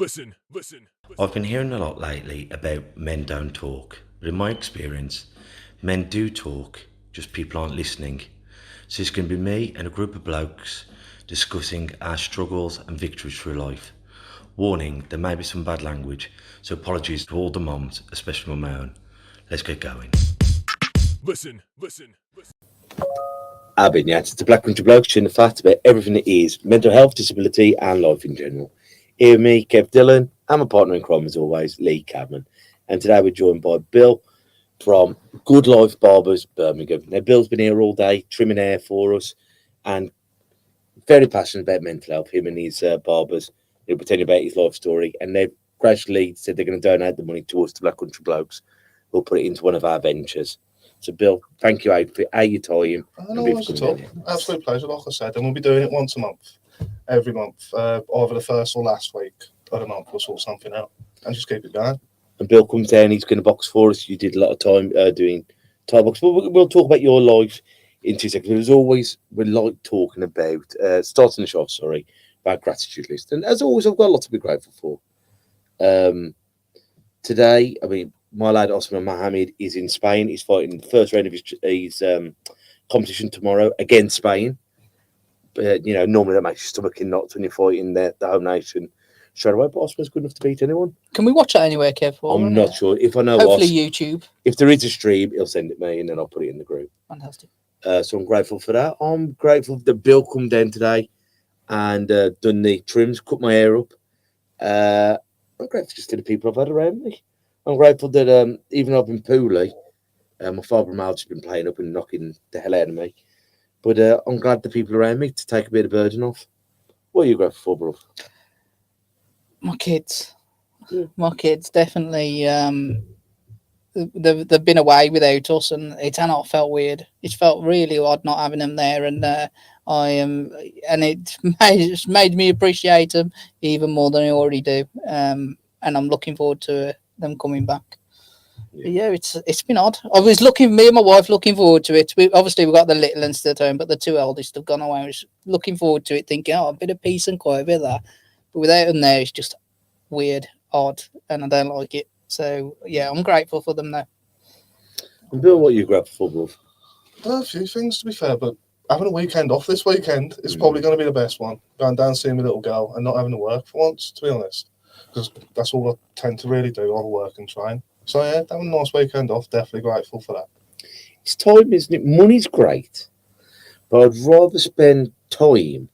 Listen. I've been hearing a lot lately about men don't talk, but in my experience, men do talk, just people aren't listening. So it's going to be me and a group of blokes discussing our struggles and victories through life. Warning, there may be some bad language, so apologies to all the moms, especially my own. Let's get going. Listen. Abin, yeah, it's the Black Country Blokes chin the fat about everything that is mental health, disability, and life in general. Here with me, Kev Dillon, and my partner in crime as always, Lee Cadman. And today we're joined by Bill from Goodlife Barbers Birmingham. Now, Bill's been here all day trimming hair for us and very passionate about mental health, him and his barbers. He'll be telling you about his life story. And they've gradually said they're going to donate the money towards the Black Country Blokes. We'll put it into one of our ventures. So, Bill, thank you for your time. No worries at all. Absolute pleasure, like I said. And we'll be doing it once a month, every month, either the first or last week of the month. We'll sort something out and just keep it going. And Bill comes down, he's going to box for us. You did a lot of time doing Thai box. But we'll talk about your life in 2 seconds. As always, we like talking about, starting the show, about gratitude list. And as always, I've got a lot to be grateful for. Today, my lad Osman Mohamed is in Spain. He's fighting the first round of his competition tomorrow against Spain. But, normally that makes your stomach in knots when you're fighting the home nation straight away. But Osman's good enough to beat anyone. Can we watch it anywhere, Kev? I'm not sure. If I know Hopefully YouTube. If there is a stream, he'll send it me and then I'll put it in the group. Fantastic. So I'm grateful for that. I'm grateful that Bill come down today and done the trims, cut my hair up. I'm grateful just to the people I've had around me. I'm grateful that even though I've been poorly, my fibromyalgia's been playing up and knocking the hell out of me. But I'm glad the people around me to take a bit of burden off. What are you grateful for, bro? My kids. Yeah. My kids, definitely. They've been away without us, and it's not felt weird. It's felt really odd not having them there, and and it made me appreciate them even more than I already do. And I'm looking forward to them coming back. Yeah, it's been odd. Me and my wife looking forward to it. We've got the little ones still at home, but the two eldest have gone away. I was looking forward to it, thinking, a bit of peace and quiet, a bit of that. But without them there, it's just weird, odd, and I don't like it. So yeah, I'm grateful for them now. And Bill, what are you grateful for, bro? A few things, to be fair, but having a weekend off this weekend is probably going to be the best one. Going down seeing my little girl and not having to work for once, to be honest, because that's all I tend to really do, all work and train. So yeah, having a nice weekend off, definitely grateful for that. It's time, isn't it? Money's great, but I'd rather spend time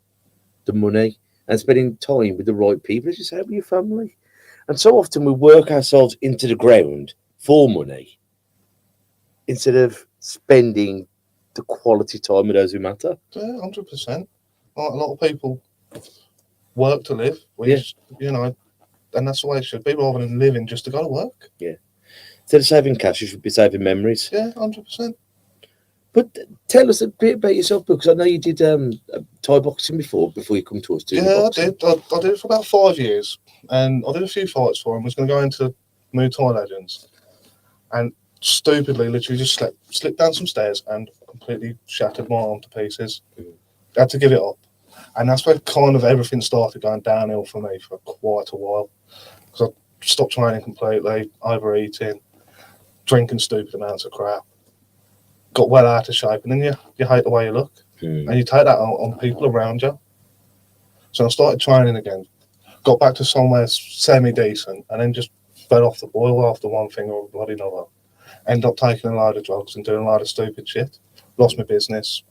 than money and spending time with the right people, as you say, with your family. And so often we work ourselves into the ground for money instead of spending the quality time with those who matter. Yeah, 100%. A lot of people work to live, and that's the way it should be, rather than living just to go to work. Yeah. Instead of saving cash, you should be saving memories. Yeah, 100%. But tell us a bit about yourself, because I know you did Thai boxing before you come to us. I did. I did it for about 5 years, and I did a few fights for him. I was going to go into Muay Thai Legends, and stupidly, literally just slipped down some stairs and completely shattered my arm to pieces. I had to give it up, and that's where kind of everything started going downhill for me for quite a while, because I stopped training completely, overeating, drinking stupid amounts of crap. Got well out of shape, and then you hate the way you look, and you take that out on people around you. So I started training again, got back to somewhere semi-decent, and then just fell off the boil after one thing or bloody another. Ended up taking a load of drugs and doing a load of stupid shit. Lost my business,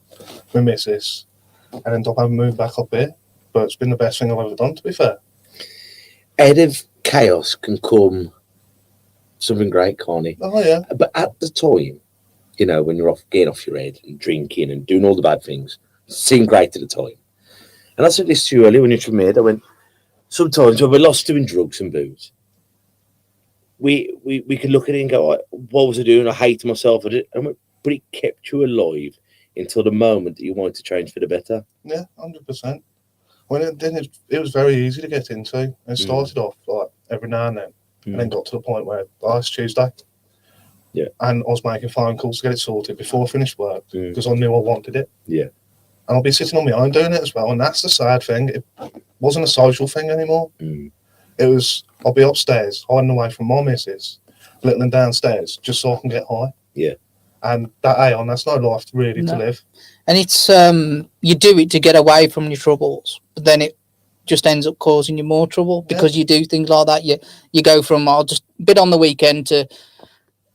my missus, and ended up having moved back up here. But it's been the best thing I've ever done, to be fair. Out of chaos can come something great, can't it? Oh, yeah. But at the time, when you're getting off your head and drinking and doing all the bad things, it seemed great at the time. And I said this to you earlier when you were here. I went, sometimes when we're lost doing drugs and booze, we can look at it and go, what was I doing? I hate myself. But it kept you alive until the moment that you wanted to change for the better. Yeah, 100%. It was very easy to get into. It started off like every now and then, and then got to the point where it's Tuesday. Yeah. And I was making phone calls to get it sorted before I finished work because I knew I wanted it. Yeah. And I'll be sitting on my own doing it as well. And that's the sad thing. It wasn't a social thing anymore. I'll be upstairs, hiding away from my missus, letting them downstairs, just so I can get high. Yeah. And that Aeon, that's no life really to No. live. And it's you do it to get away from your troubles, but then it just ends up causing you more trouble because you do things like that. You go from I'll just bid on the weekend to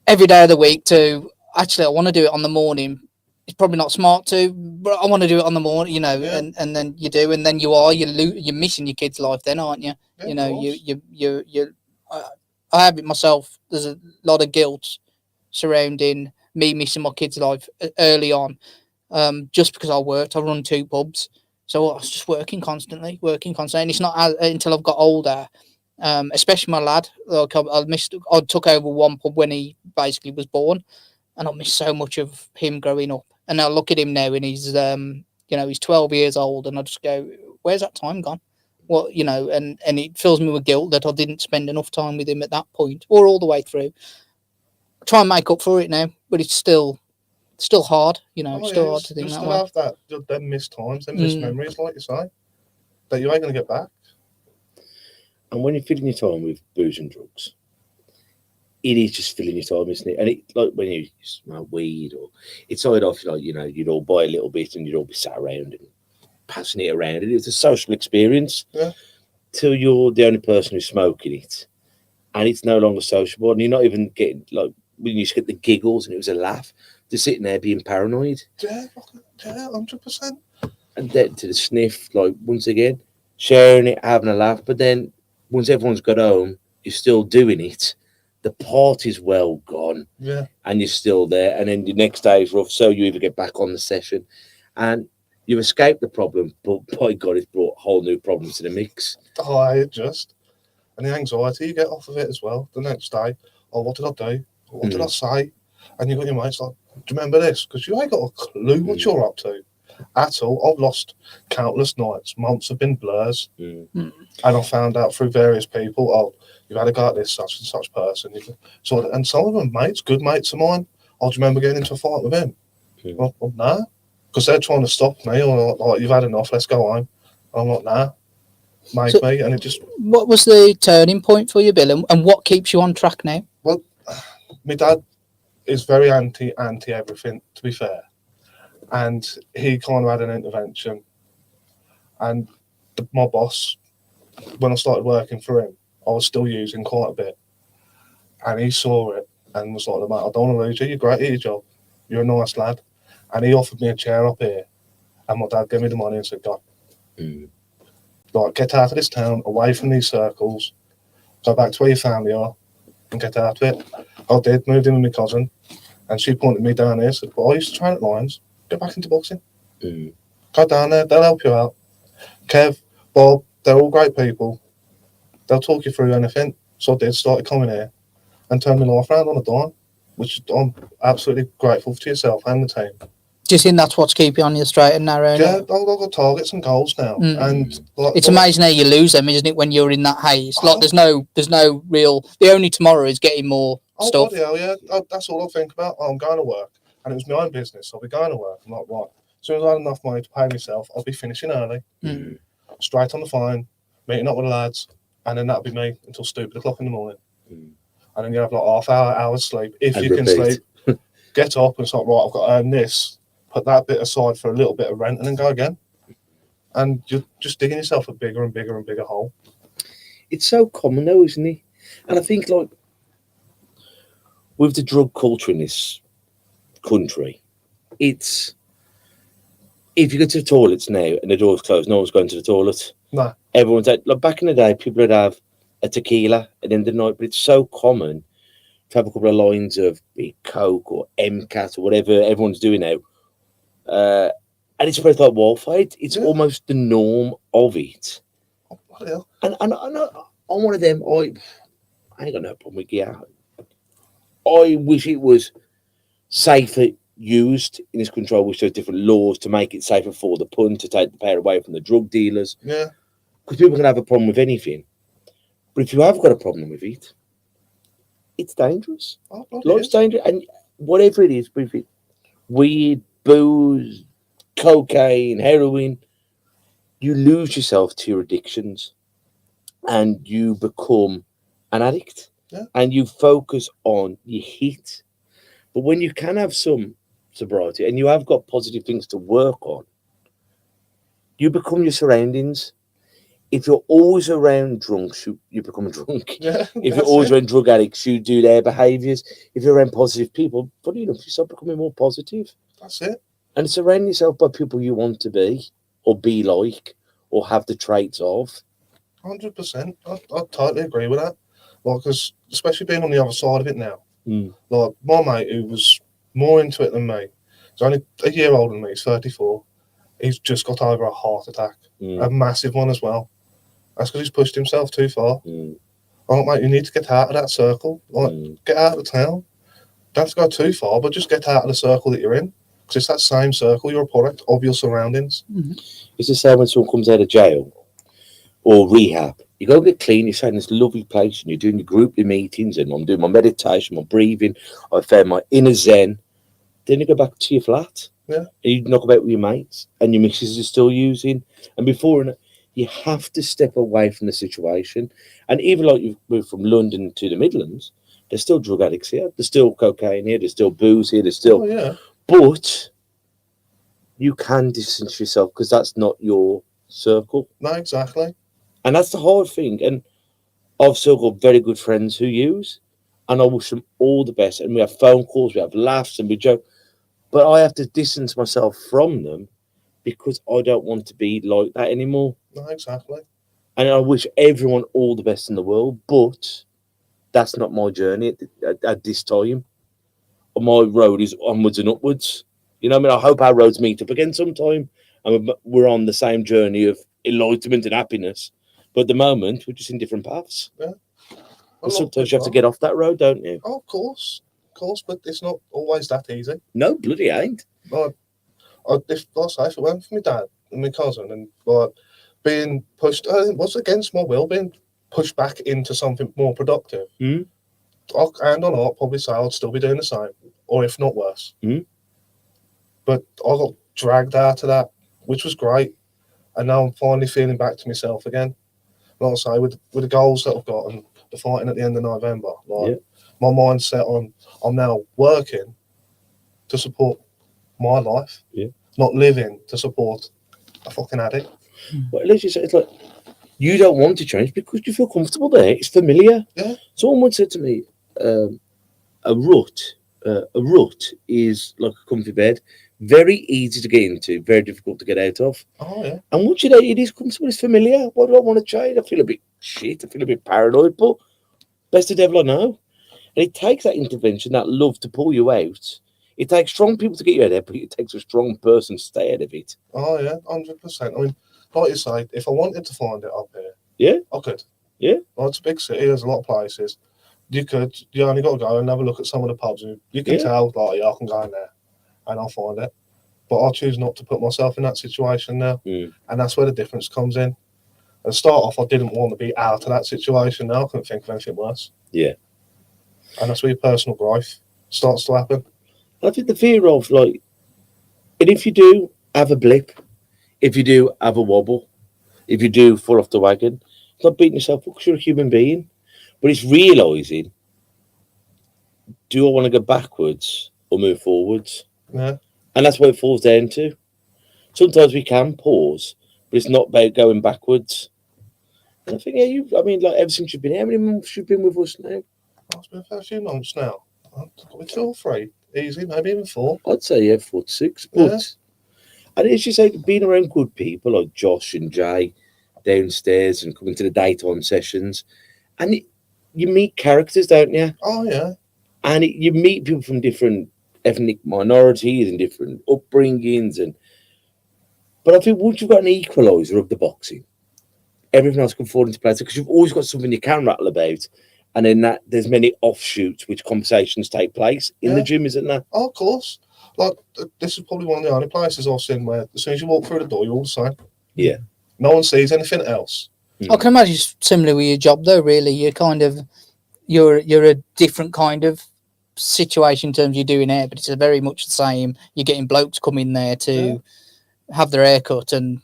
every day of the week to actually I want to do it on the morning. It's probably not smart to, but I want to do it on the morning, you know, and then you do, and then you're missing your kid's life then, aren't you? Yeah, you know, I have it myself. There's a lot of guilt surrounding me missing my kid's life early on, just because I run 2 pubs, so I was just working constantly. And it's not until I've got older, especially my lad. Like I took over 1 pub when he basically was born, and I missed so much of him growing up. And I look at him now, and he's he's 12 years old, and I just go, where's that time gone? Well, you know, and it fills me with guilt that I didn't spend enough time with him at that point or all the way through. I try and make up for it now, but it's still hard, you know. It's still hard to think that way. You still have them missed times, them missed memories, like you say, that you ain't going to get back. And when you're filling your time with booze and drugs, it is just filling your time, isn't it? And it, like when you smoke weed, or it started off like, you know, you'd all buy a little bit and you'd all be sat around and passing it around. And it was a social experience till you're the only person who's smoking it, and it's no longer sociable. And you're not even getting, like, when you used to get the giggles and it was a laugh, to sitting there being paranoid. Yeah, 100%. And then to the sniff, like, once again, sharing it, having a laugh. But then once everyone's got home, you're still doing it. The party's well gone. Yeah. And you're still there. And then the next day is rough. So you either get back on the session and you've escaped the problem, but by God, it's brought whole new problems to the mix. And the anxiety you get off of it as well. The next day, what did I do? What did I say? And you've got your mates like, do you remember this? Because you ain't got a clue what you're up to at all. I've lost countless nights. Months have been blurs. And I found out through various people, you've had a go at this such and such person. And some of them mates, good mates of mine, do you remember getting into a fight with him? Well, no. Because they're trying to stop me, or like, you've had enough, let's go home. I'm like, nah. Me. And it just... What was the turning point for you, Bill? And what keeps you on track now? Well, my dad is very anti everything, to be fair. And he kind of had an intervention. And my boss, when I started working for him, I was still using quite a bit. And he saw it and was like, mate, I don't want to lose you. You're great at your job. You're a nice lad. And he offered me a chair up here. And my dad gave me the money and said, God, like, get out of this town, away from these circles, go back to where your family are, and get out of it. I did, moved in with my cousin, and she pointed me down here, said, well, I used to train at Lions, get back into boxing. Go down there, they'll help you out. Kev, Bob, they're all great people. They'll talk you through anything. So I did, started coming here, and turned my life around on a dime, which I'm absolutely grateful to yourself and the team. Do you think that's what's keeping you on your straight and narrow? Yeah, I've got targets and goals now. And it's amazing how you lose them, isn't it, when you're in that haze? Like, there's no real... The only tomorrow is getting more stuff. Bloody hell, yeah. That's all I think about. I'm going to work. And it was my own business. I'll be going to work. I'm like, right. As soon as I had enough money to pay myself, I'll be finishing early. Straight on the phone, meeting up with the lads. And then that'll be me until stupid o'clock in the morning. And then you have like hours sleep. If you can sleep, get up and it's like, right, I've got to earn this. Put that bit aside for a little bit of rent and then go again. And you're just digging yourself a bigger and bigger and bigger hole. It's so common though, isn't it? And I think, like, with the drug culture in this country, it's... If you go to the toilets now and the door's closed, no one's going to the toilet. No. Everyone's out. Like, back in the day, people would have a tequila at the end of the night, but it's so common to have a couple of lines of Coke or MCAT or whatever everyone's doing now. And it's spread like wildfire. It's almost the norm of it. Oh, what the hell? And I'm one of them. I ain't got no problem with gear. I wish it was safer used in this country. I wish there was different laws to make it safer for the pun, to take the power away from the drug dealers. Yeah. Because people can have a problem with anything. But if you have got a problem with it, it's dangerous. Oh, Life's dangerous. And whatever it is, with it, weed, booze, cocaine, heroin, you lose yourself to your addictions. and you become an addict. Yeah. And you focus on your hit. But when you can have some sobriety and you have got positive things to work on, you become your surroundings. If you're always around drunks, you become a drunk. Yeah, If you're always around drug addicts, you do their behaviours. If you're around positive people, funny enough, you start becoming more positive. that's it. And surround yourself by people you want to be, or be like, or have the traits of. 100%. I totally agree with that. Like, because especially being on the other side of it now. Mm. Like, my mate who was more into it than me, he's only a year older than me, he's 34. He's just got over a heart attack, a massive one as well. That's because he's pushed himself too far. Oh, mate, you need to get out of that circle. Like, get out of the town. Don't have to go too far, but just get out of the circle that you're in. Because it's that same circle. You're a product of your surroundings. It's the same when someone comes out of jail or rehab. You go get clean, you're in this lovely place, and you're doing your grouply meetings, and I'm doing my meditation, my breathing, I found my inner zen. Then you go back to your flat. Yeah. And you knock about with your mates, and your missus is still using. And before, you have to step away from the situation. And even like you've moved from London to the Midlands, there's still drug addicts here. There's still cocaine here. There's still booze here. There's still. Oh, yeah. But you can distance yourself because that's not your circle. No, exactly. And that's the hard thing. And I've still got very good friends who use, and I wish them all the best. And we have phone calls, we have laughs, and we joke. But I have to distance myself from them because I don't want to be like that anymore. No, exactly. And I wish everyone all the best in the world, but that's not my journey at this time. My road is onwards and upwards. You know what I mean? I hope our roads meet up again sometime, and we're on the same journey of enlightenment and happiness. But at the moment, we're just in different paths. Yeah. And sometimes you have to get off that road, don't you? Oh, of course, but it's not always that easy. No, bloody ain't. Like, if it went for my dad and my cousin, and like being pushed, it was against my will, being pushed back into something more productive. And on I'll probably say I'd still be doing the same, or if not worse. But I got dragged out of that, which was great, and now I'm finally feeling back to myself again. Like I say, with the goals that I've got and the fighting at the end of November, my mindset on I'm now working to support my life, not living to support a fucking addict. Well, at least it's like you don't want to change because you feel comfortable there. It's familiar. Yeah. Someone once said to me, a rut is like a comfy bed, very easy to get into, very difficult to get out of. Oh yeah. And once you're there, it is comfortable, it's familiar. Why do I want to change? I feel a bit shit. I feel a bit paranoid, but best the devil I know. And it takes that intervention, that love to pull you out. It takes strong people to get you out of there, but it takes a strong person to stay out of it. Oh yeah, 100%. I mean, like you say, if I wanted to find it up here, I could. Yeah. Well, it's a big city. There's a lot of places. You could. You only got to go and have a look at some of the pubs. And you can tell, like, I can go in there and I'll find it. But I choose not to put myself in that situation now. And that's where the difference comes in. At the start off, I didn't want to be out of that situation. Now I couldn't think of anything worse. Yeah. And that's where your personal growth starts to happen. I think the fear of, like, and if you do have a blip, if you do have a wobble, if you do fall off the wagon, it's not beating yourself up because you're a human being. But it's realising, do I want to go backwards or move forwards? Yeah. And that's what it falls down to. Sometimes we can pause, but it's not about going backwards. And I think, like, ever since you've been here, how many months you've been with us now? It's been a few months now. Probably 2 or 3. Easy, maybe even 4. I'd say, 4 to 6. But, and it's just like being around good people like Josh and Jay downstairs and coming to the daytime sessions. And you meet characters, don't you? Oh, yeah. And you meet people from different ethnic minorities and different upbringings. But I think once you've got an equaliser of the boxing, everything else can fall into place because you've always got something you can rattle about. And then there's many offshoots which conversations take place in the gym, isn't there? Oh, of course. Like, this is probably one of the only places I've seen where as soon as you walk through the door, you're all the same. Yeah. No one sees anything else. I can imagine it's similar with your job, though. Really, you're you're a different kind of situation in terms of you're doing it, but it's very much the same. You're getting blokes come in there to have their hair cut and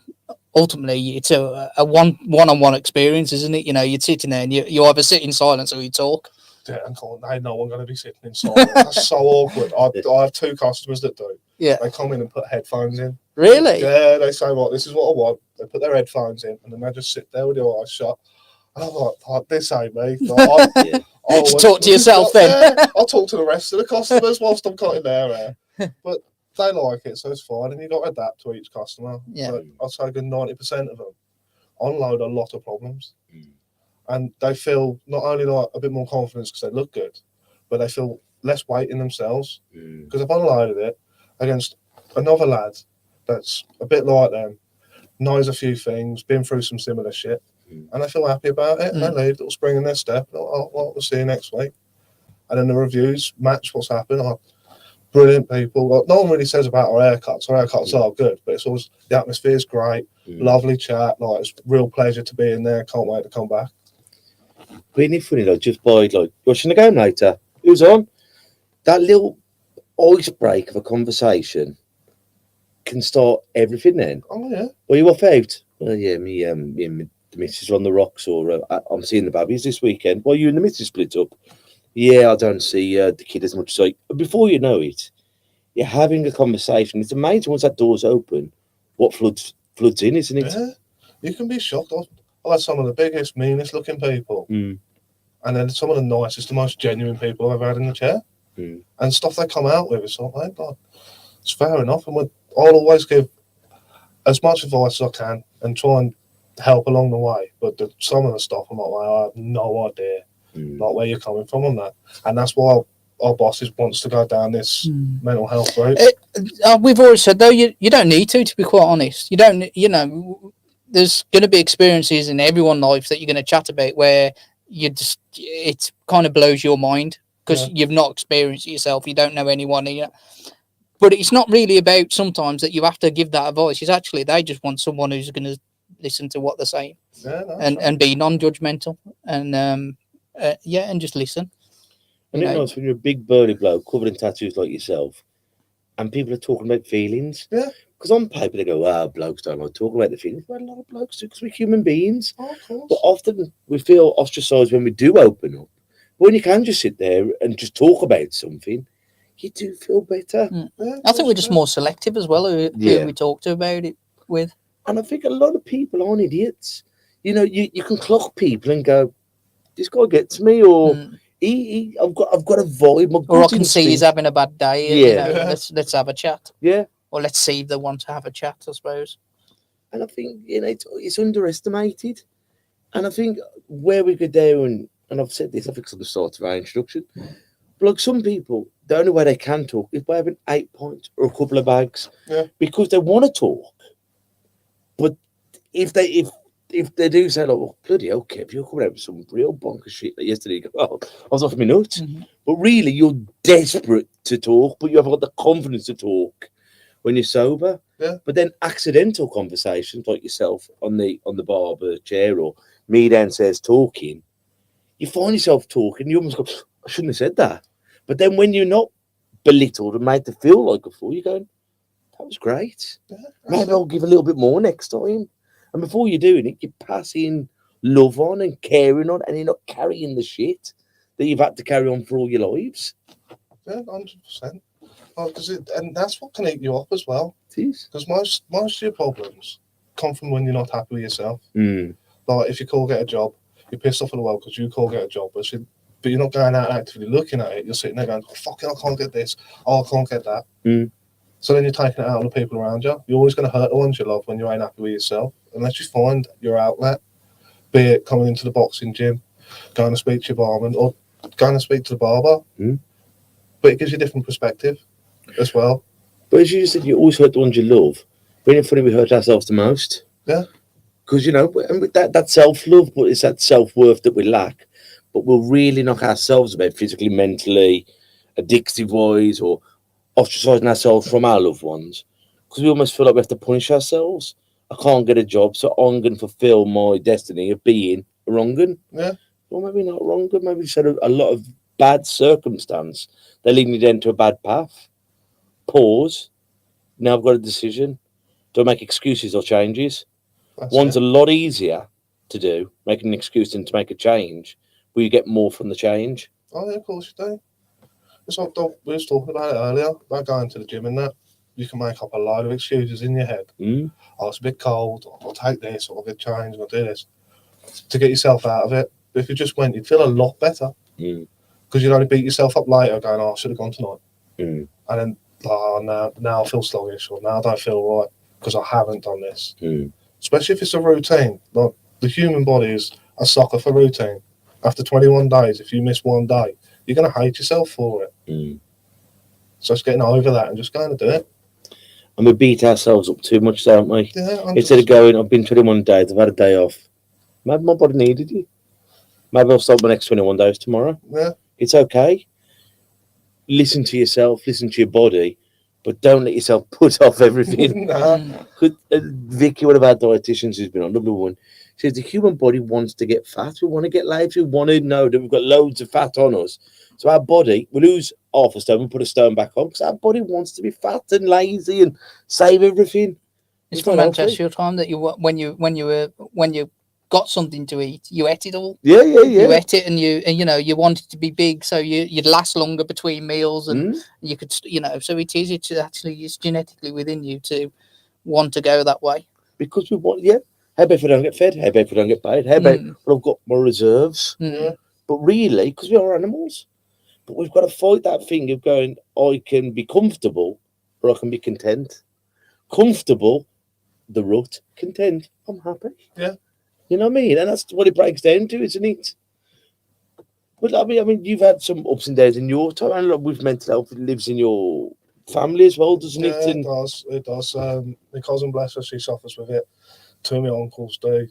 ultimately it's a one-on-one experience, isn't it? You know, you're sitting there and you either sit in silence or you talk. Yeah, and ain't no one going to be sitting in silence. That's so awkward. I have 2 customers that do. Yeah. They come in and put headphones in. Really? Yeah, they say, right, this is what I want. They put their headphones in and then they just sit there with their eyes shut. And I'm like, oh, this ain't me. Like, You talk to yourself then. Yeah, I'll talk to the rest of the customers whilst I'm cutting their hair. But they like it, so it's fine. And you've got to adapt to each customer. Yeah. But I'd say a good 90% of them unload a lot of problems. And they feel not only like a bit more confidence because they look good, but they feel less weight in themselves because I've unloaded it against another lad that's a bit like them, knows a few things, been through some similar shit, and they feel happy about it. And they leave, little spring in their step. Oh, well, we'll see you next week. And then the reviews match what's happened. Oh, brilliant people. Like, no one really says about our haircuts. Our haircuts are good, but it's always the atmosphere's great, lovely chat. Like, it's a real pleasure to be in there. Can't wait to come back. Isn't it funny, like, just by like watching the game later, who's on? That little ice break of a conversation can start everything then. Oh, yeah. Well, you off out? Well, yeah, me and the missus are on the rocks, or I'm seeing the babies this weekend. Well, you and the missus split up. Yeah, I don't see the kid as much. Like, before you know it, you're having a conversation. It's amazing once that door's open, what floods in, isn't it? Yeah, you can be shocked. I've had some of the biggest, meanest looking people, and then some of the nicest, the most genuine people I've ever had in the chair, and stuff they come out with. It's like, God, it's fair enough. And I'll always give as much advice as I can and try and help along the way. But some of the stuff, I'm like, I have no idea, like where you're coming from on that, and that's why our bosses wants to go down this mental health route. We've always said though, you don't need to be quite honest. You don't, you know. There's going to be experiences in everyone's life that you're going to chat about where it kind of blows your mind because you've not experienced it yourself. You don't know anyone. But it's not really about sometimes that you have to give that advice. It's actually, they just want someone who's going to listen to what they're saying and be non-judgmental and and just listen. And it's nice when you're a big burly bloke covered in tattoos like yourself and people are talking about feelings. Yeah. Because on paper they go, blokes don't like talking about the feelings. But a lot of blokes do because we're human beings. Oh, of course. But often we feel ostracised when we do open up. But when you can just sit there and just talk about something, you do feel better. Yeah, I think we're just more selective as well who we talk to about it with. And I think a lot of people aren't idiots. You know, you can clock people and go, this guy gets me, or I've got a vibe. Or I can see he's having a bad day. Yeah. You know, let's have a chat. Yeah. Or let's see if they want to have a chat, I suppose. And I think, it's underestimated. And I think where we go down, and I've said this, I think it's at the start of our introduction, but like some people, the only way they can talk is by having 8 points or a couple of bags. Yeah. Because they want to talk. But if they do say, like, well, bloody hell, Kev, you're coming out with some real bonkers shit like yesterday, you go, well, I was off my nuts. But really, you're desperate to talk, but you haven't got the confidence to talk when you're sober. Yeah. But then accidental conversations like yourself on the barber chair or me downstairs talking, you find yourself talking, you almost go, I shouldn't have said that. But then when you're not belittled and made to feel like a fool, you're going, that was great. Yeah, maybe I'll give a little bit more next time. And before you're doing it, you're passing love on and caring on, and you're not carrying the shit that you've had to carry on for all your lives. Yeah, 100%. And that's what can eat you up as well. It is. Because most of your problems come from when you're not happy with yourself. Like if you can't get a job, you're pissed off at the world because you can't get a job, but you're not going out actively looking at it. You're sitting there going, oh, fuck it, I can't get this. Oh, I can't get that. So then you're taking it out on the people around you. You're always going to hurt the ones you love when you ain't happy with yourself, unless you find your outlet, be it coming into the boxing gym, going to speak to your barman, or going to speak to the barber. But it gives you a different perspective as well. But as you just said, you always hurt the ones you love. But it's funny, we hurt ourselves the most. Yeah. Because, and with that self-love, but it's that self-worth that we lack. But we'll really knock ourselves about physically, mentally, addictive-wise, or ostracising ourselves from our loved ones. Because we almost feel like we have to punish ourselves. I can't get a job, so I'm going to fulfill my destiny of being a wrong un. Yeah. Well, maybe not wrong un. Maybe just had a lot of bad circumstance that lead me then to a bad path. Pause. Now I've got a decision. Do I make excuses or changes? One's a lot easier to do, make an excuse than to make a change, but you get more from the change. Oh, yeah, of course you do. It's like we was talking about it earlier, about going to the gym and that. You can make up a load of excuses in your head. Oh, it's a bit cold, I'll take this, or I'll get changed, I'll do this, to get yourself out of it. But if you just went, you'd feel a lot better. Because you'd only beat yourself up later going, oh, I should have gone tonight. And then, oh, now I feel sluggish, or now I don't feel right because I haven't done this. Especially if it's a routine. Like, the human body is a sucker for routine. After 21 days, if you miss one day, you're going to hate yourself for it. So it's getting over that and just going to do it. And we beat ourselves up too much, don't we? Yeah, instead of going, I've been 21 days, I've had a day off. Maybe my body needed you. Maybe I'll start my next 21 days tomorrow. Yeah. It's okay. Listen to yourself, listen to your body, but don't let yourself put off everything. Vicky, one of our dietitians who's been on, number one, says the human body wants to get fat. We want to get legs. We want to know that we've got loads of fat on us. So our body, we lose half a stone, we put a stone back on because our body wants to be fat and lazy and save everything. It's from ancestral time that when you got something to eat, you ate it all. Yeah. You ate it, and you wanted to be big, so you'd last longer between meals, and you could, so it's genetically within you to want to go that way. Because we want, how about if I don't get fed? How about if I don't get paid? How about well, I've got more reserves? But really, because we are animals, but we've got to fight that thing of going, I can be comfortable or I can be content. Comfortable, the rut. Content, I'm happy. Yeah. You know what I mean? And that's what it breaks down to, isn't it? But I mean, you've had some ups and downs in your time, and with mental health, it lives in your family as well, doesn't it? Yeah, it does. My cousin, bless her, she suffers with it. Two of my uncles do.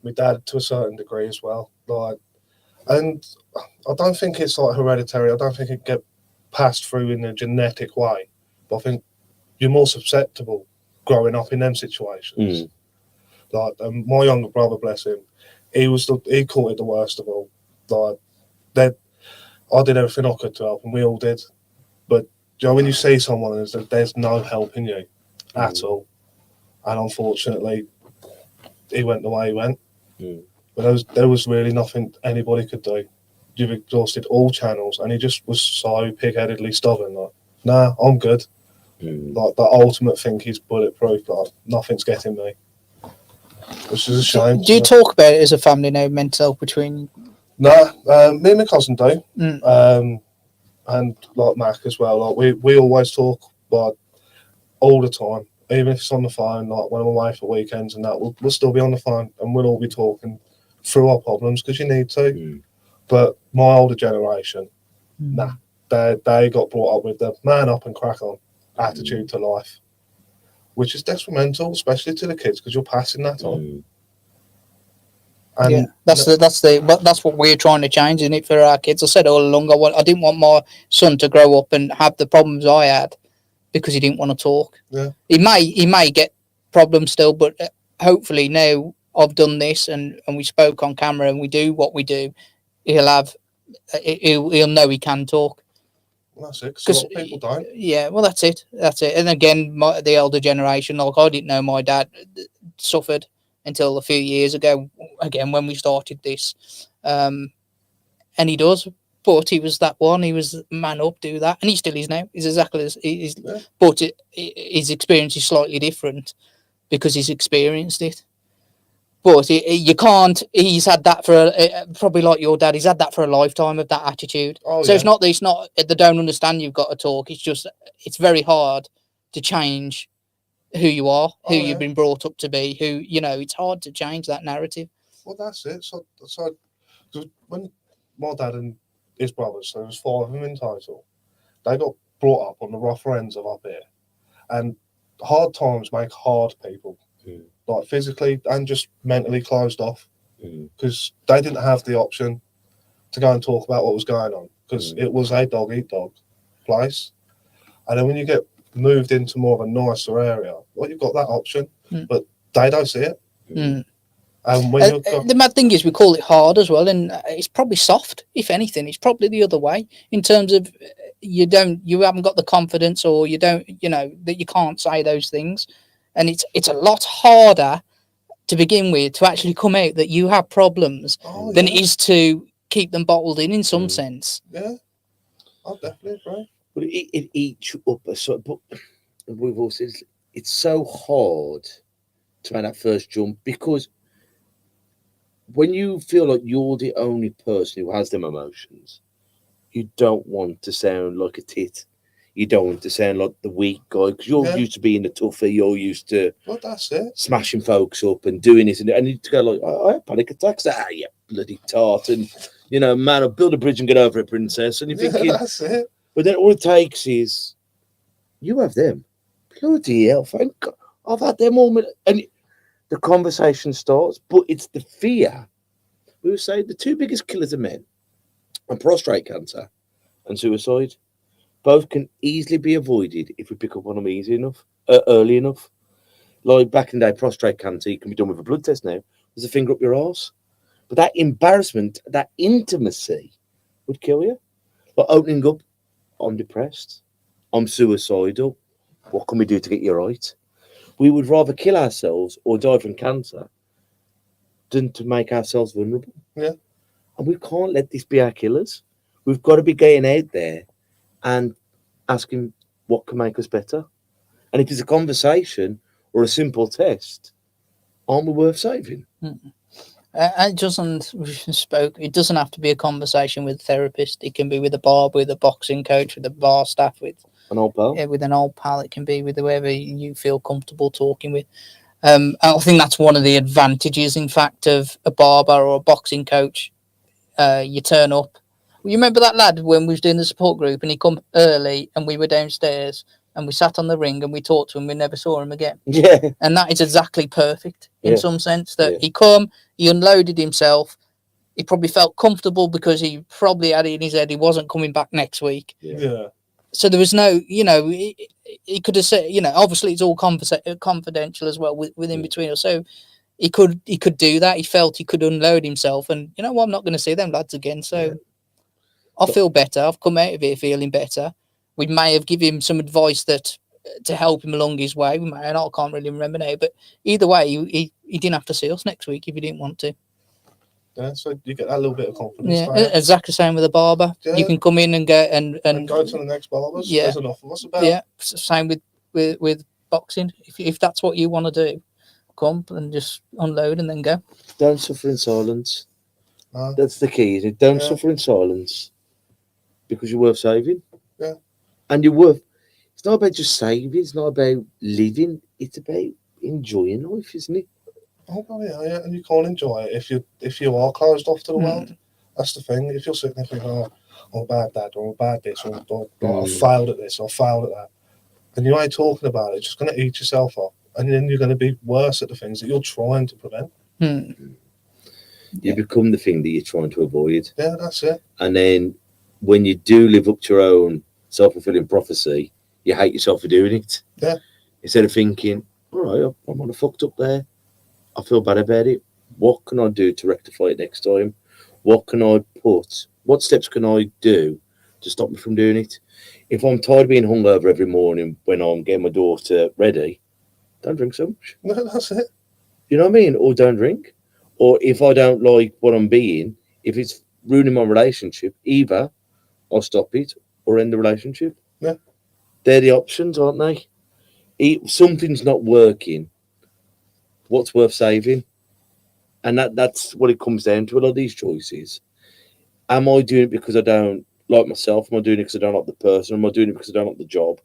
My dad, to a certain degree as well. And I don't think it's like hereditary. I don't think it get passed through in a genetic way. But I think you're more susceptible growing up in them situations. My younger brother, bless him, he caught it the worst of all. I did everything I could to help, and we all did. But when you see someone and there's no helping you at all, and unfortunately, he went the way he went. But there was really nothing anybody could do. You've exhausted all channels, and he just was so pig-headedly stubborn. Nah, I'm good. The ultimate thing, he's bulletproof. Nothing's getting me. Which is a shame. Do you talk about it as a family now, mental health between? No, me and my cousin do. And like Mac as well. We always talk, all the time. Even if it's on the phone, when I'm away for weekends and that, we'll still be on the phone and we'll all be talking through our problems because you need to. But my older generation, they got brought up with the man up and crack on attitude to life, which is detrimental, especially to the kids, because you're passing that on. And that's what we're trying to change, isn't it, for our kids? I said all along, I didn't want my son to grow up and have the problems I had because he didn't want to talk. Yeah, he may get problems still, but hopefully now I've done this and we spoke on camera and we do what we do, he'll know he can talk. Well, that's it. Because people don't. Yeah, well, that's it. And again, the elder generation, I didn't know my dad suffered until a few years ago, again, when we started this. And he does, but he was that one. He was man up, do that. And he still is now. He's exactly as he is. Yeah. But his experience is slightly different because he's experienced it. But you can't. He's had that for probably like your dad. He's had that for a lifetime of that attitude. Oh, so yeah. It's not. They don't understand you've got to talk. It's just very hard to change who you are, who you've been brought up to be. It's hard to change that narrative. Well, that's it. So when my dad and his brothers, so there was 4 of them in total, they got brought up on the rougher ends of up here, and hard times make hard people. Like physically and just mentally closed off, because they didn't have the option to go and talk about what was going on, because it was a dog eat dog place. And then when you get moved into more of a nicer area, you've got that option, but they don't see it. And when the mad thing is, we call it hard as well, and it's probably soft. If anything, it's probably the other way in terms of you haven't got the confidence, or you don't, that you can't say those things. And it's a lot harder to begin with to actually come out that you have problems than it is to keep them bottled in some sense. Yeah, I'll definitely agree. But it eats you up. But we've also, it's so hard to make that first jump, because when you feel like you're the only person who has them emotions, you don't want to sound like a tit. You don't want to sound like the weak guy, because you're used to being the toughie. You're used to that's it. Smashing folks up and doing this, and you to go like, I have panic attacks. You bloody tart, and man, I'll build a bridge and get over it, princess. And you're thinking, that's it. But then all it takes is you have them. Bloody hell, thank God. I've had them all, and the conversation starts. But it's the fear. We would say the two biggest killers of men are prostate cancer and suicide. Both can easily be avoided if we pick up on them early enough. Like back in the day, prostate cancer can be done with a blood test now. There's a finger up your arse. But that embarrassment, that intimacy would kill you. Like opening up, I'm depressed, I'm suicidal, what can we do to get you right? We would rather kill ourselves or die from cancer than to make ourselves vulnerable. Yeah. And we can't let this be our killers. We've got to be getting out there and asking what can make us better. And if it's a conversation or a simple test, aren't we worth saving? It doesn't have to be a conversation with a therapist. It can be with a barber, with a boxing coach, with a bar staff, with an old pal. Yeah, with an old pal. It can be with whoever you feel comfortable talking with. I think that's one of the advantages, in fact, of a barber or a boxing coach. You turn up. You remember that lad when we was doing the support group and he come early and we were downstairs and we sat on the ring and we talked to him. We never saw him again. Yeah. And that is exactly perfect in some sense, that he come, he unloaded himself. He probably felt comfortable because he probably had it in his head he wasn't coming back next week. Yeah. So there was no, he could have said, obviously it's all confidential as well within between us. So he could do that. He felt he could unload himself, and you know what? I'm not going to see them lads again. So I feel better. I've come out of it feeling better. We may have given him some advice that to help him along his way. We may, and I can't really remember now, but either way, he didn't have to see us next week if he didn't want to. Yeah, so you get that little bit of confidence. Yeah, exactly the same with a barber. Yeah. You can come in and go and go to the next barbers. Yeah, there's enough of us about. Yeah, same with boxing. If that's what you want to do, come and just unload and then go. Don't suffer in silence. That's the key. Isn't it? Don't suffer in silence, because you're worth saving. Yeah, and you're worth. It's not about just saving. It's not about living. It's about enjoying life, isn't it? Oh, yeah, and you can't enjoy it if you are closed off to the world. That's the thing. If you're sitting there thinking, I'm a bad dad, or I'm a bad this, or I failed at this, or I failed at that, then you ain't talking about it. It's just going to eat yourself up, and then you're going to be worse at the things that you're trying to prevent. You become the thing that you're trying to avoid. Yeah, that's it. And then when you do live up to your own self-fulfilling prophecy, you hate yourself for doing it. Yeah. Instead of thinking, all right, I might have fucked up there. I feel bad about it. What can I do to rectify it next time? What steps can I do to stop me from doing it? If I'm tired of being hungover every morning when I'm getting my daughter ready, don't drink so much. No, that's it. You know what I mean? Or don't drink. Or if I don't like what I'm being, if it's ruining my relationship, either I'll stop it or end the relationship. Yeah. They're the options, aren't they? If something's not working, what's worth saving? And that's what it comes down to, a lot of these choices. Am I doing it because I don't like myself? Am I doing it because I don't like the person? Am I doing it because I don't like the job?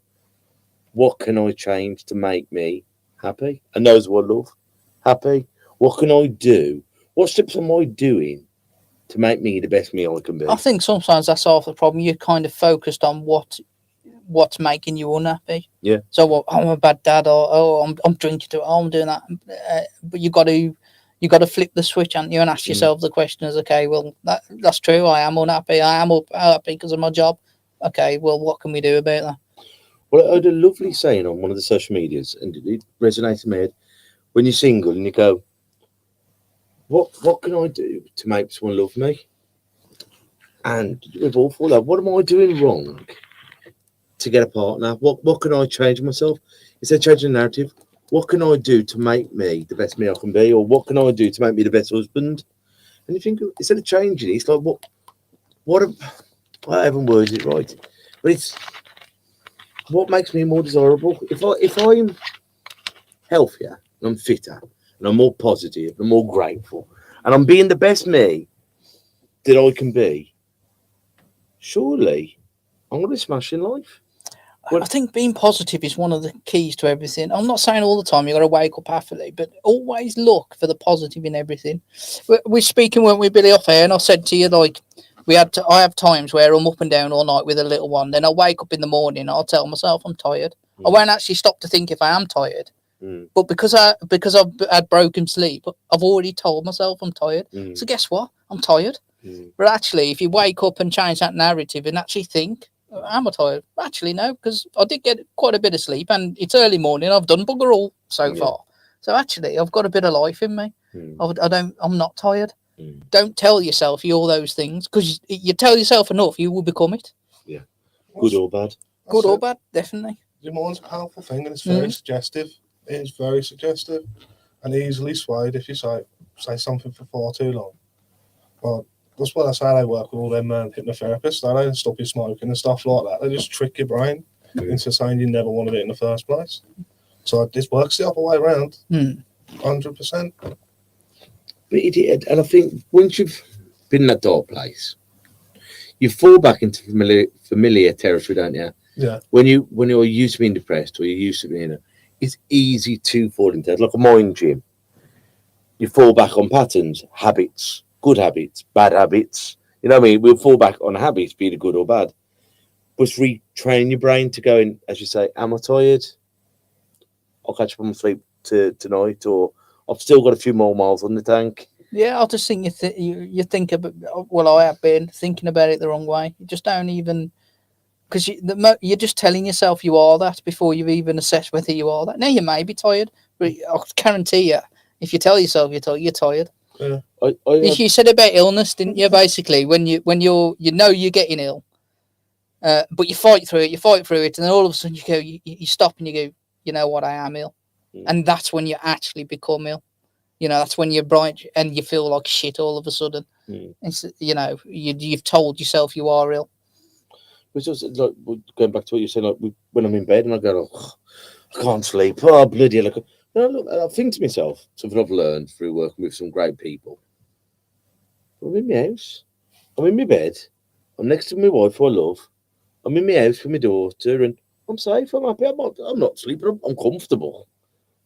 What can I change to make me happy? And those who I love happy. What can I do? What steps am I doing to make me the best me I can be? I think sometimes that's half the problem. You're kind of focused on what's making you unhappy. Yeah. So I'm a bad dad, or I'm drinking, I'm doing that. But you got to flip the switch, haven't you, and ask yourself the question: is okay? Well, that's true. I am unhappy. I am unhappy because of my job. Okay. Well, what can we do about that? Well, I had a lovely saying on one of the social medias, and it resonated in my head. When you're single and you go, what can I do to make someone love me? And we've all fallen out. What am I doing wrong to get a partner? What can I change myself? Instead of changing the narrative, what can I do to make me the best me I can be, or what can I do to make me the best husband? And you think instead of changing it, it's like I haven't worded it right, but it's what makes me more desirable. If I'm healthier, and I'm fitter, and I'm more positive, and more grateful, and I'm being the best me that I can be, surely I'm going to smash in life. I think being positive is one of the keys to everything. I'm not saying all the time you got to wake up happily, but always look for the positive in everything. We're speaking, weren't we, Billy, off air, and I said to you, like, I have times where I'm up and down all night with a little one. Then I wake up in the morning, I'll tell myself I'm tired. I won't actually stop to think if I am tired. But because I've had broken sleep, I've already told myself I'm tired. So guess what? I'm tired. But actually, if you wake up and change that narrative and actually think, am I tired? Actually, no, because I did get quite a bit of sleep and it's early morning. I've done bugger all so far. So actually, I've got a bit of life in me. I'm not tired. Don't tell yourself you're those things, because you tell yourself enough, you will become it. Yeah. Good or bad? Good or bad, definitely. Your mind's a powerful thing, and it's very suggestive. It is very suggestive and easily swayed if you say something for far too long. Well, that's what I say. I work with all them hypnotherapists. They don't stop you smoking and stuff like that. They just trick your brain into saying you never wanted it in the first place. So this works the other way around, 100%. But and I think once you've been in that dark place, you fall back into familiar territory, don't you? Yeah. When you're used to being depressed, or you're used to being, it's easy to fall into it. Like a mind gym. You fall back on patterns, habits, good habits, bad habits. You know what I mean? We'll fall back on habits, be it good or bad. But retrain your brain to go in, as you say, am I tired? I'll catch up on sleep tonight, or I've still got a few more miles on the tank. Yeah, I just think you think about. Well, I have been thinking about it the wrong way. You just don't even, because you're just telling yourself you are that before you've even assessed whether you are that. Now you may be tired, but I guarantee you, if you tell yourself you're tired. Yeah. You said about illness, didn't you? Basically, when you're you're getting ill, but you fight through it, and then all of a sudden you stop and you go, you know what, I am ill. And that's when you actually become ill. That's when you're bright and you feel like shit all of a sudden. It's, you've told yourself you are ill. Which was like going back to what you said, like when I'm in bed and I go, I can't sleep. Oh, bloody hell. I think to myself, something I've learned through working with some great people. I'm in my house. I'm in my bed. I'm next to my wife who I love. I'm in my house with my daughter and I'm safe. I'm happy. I'm not sleeping. I'm comfortable.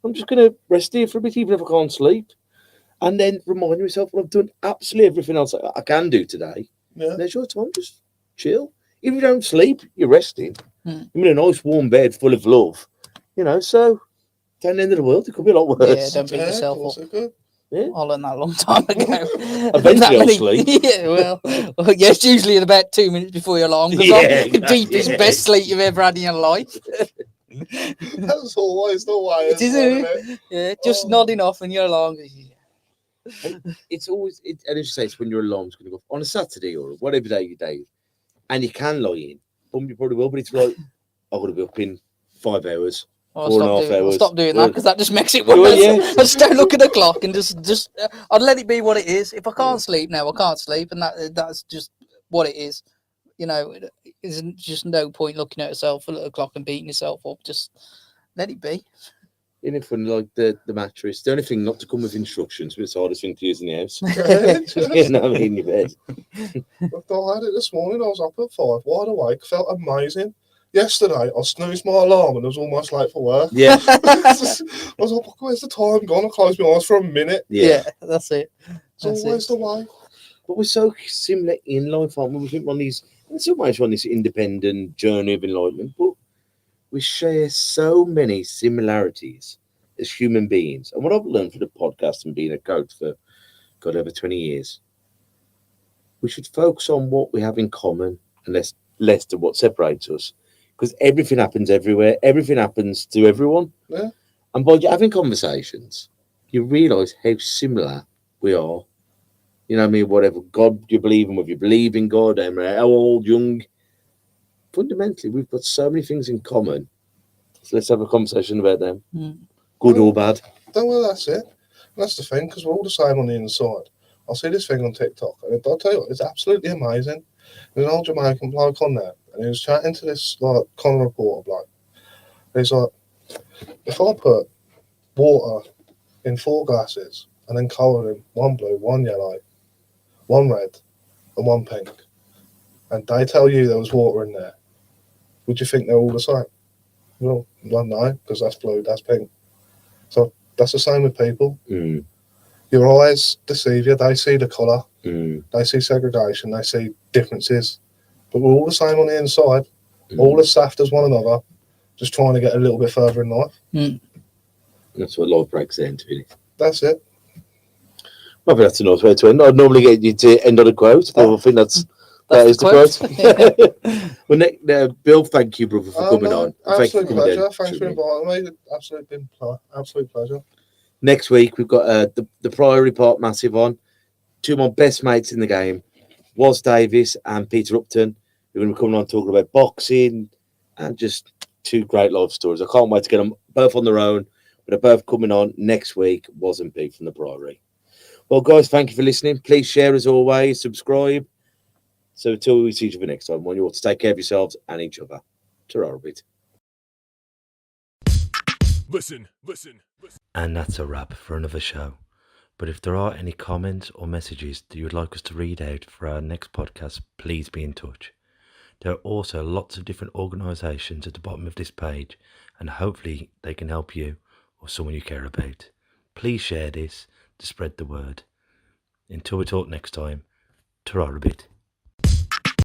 I'm just going to rest here for a bit, even if I can't sleep. And then remind myself, well, I've done absolutely everything else I can do today. Yeah. There's your time. Just chill. If you don't sleep, you're resting. You're in a nice warm bed full of love. So down the end of the world, it could be a lot worse. Yeah, don't beat yourself up. Yeah. I learned that a long time ago. Eventually I'll sleep. Yeah, well, it's usually in about 2 minutes before your alarm goes on. Deepest, best sleep you've ever had in your life. That's always the way. It is, isn't it? Yeah, just nodding off and your alarm goes. It's always, and as you say, it's when your alarm's going to go off on a Saturday or whatever day you do, and you can lie in. You probably will, but it's like, I've got to be up in 5 hours. 4.5 hours. I'll stop doing that because that just makes it worse. I just don't look at the clock and just I'd let it be what it is. If I can't sleep now, I can't sleep, and that's just what it is. There's just no point looking at yourself at the clock and beating yourself up. Just let it be. Even if when like the mattress, the only thing not to come with instructions, but it's the hardest thing to use in the house. In your bed. I had it this morning. I was up at 5, wide awake, felt amazing. Yesterday, I snoozed my alarm and I was almost late for work. Yeah. I was like, where's the time gone? I closed my eyes for a minute. Yeah, that's it. It's always the way. But we're so similar in life, aren't we? We think in some ways, we're on this independent journey of enlightenment, but we share so many similarities as human beings. And what I've learned from the podcast and being a coach for, God, over 20 years, we should focus on what we have in common and less to what separates us. Because everything happens everywhere. Everything happens to everyone. Yeah. And by having conversations, you realise how similar we are. You know what I mean? Whatever God you believe in, whether you believe in God, how old, young. Fundamentally, we've got so many things in common. So let's have a conversation about them. good or bad. No, well, that's it. And that's the thing, because we're all the same on the inside. I see this thing on TikTok, and I'll tell you what, it's absolutely amazing. There's an old Jamaican bloke on there, and he was chatting to this like Conor reporter bloke. And he's like, if I put water in 4 glasses and then colour them 1 blue, 1 yellow, 1 red, and 1 pink, and they tell you there was water in there, would you think they're all the same? Well, no, because that's blue, that's pink. So that's the same with people. Mm. Your eyes deceive you. They see the colour. Mm. They see segregation. They see differences. But we're all the same on the inside. All as soft as one another. Just trying to get a little bit further in life. Mm. That's what life breaks down to, isn't it? That's it. Well, that's a nice way to end. I'd normally get you to end on a quote, but I think that is the quote. Well, Bill, thank you, brother, for coming on. Absolute pleasure. Thanks for inviting me. Absolute pleasure. Next week, we've got the Priory Park Massive on. 2 of my best mates in the game, Was Davis and Peter Upton. We're going to be coming on talking about boxing and just 2 great life stories. I can't wait to get them both on their own, but they're both coming on next week. Was and Pete from the Priory. Well, guys, thank you for listening. Please share as always, subscribe. So until we see each other next time, I want you all to take care of yourselves and each other. Ta-ra a bit. Listen. And that's a wrap for another show. But if there are any comments or messages that you would like us to read out for our next podcast, please be in touch. There are also lots of different organisations at the bottom of this page, and hopefully they can help you or someone you care about. Please share this to spread the word. Until we talk next time, ta-ra a bit.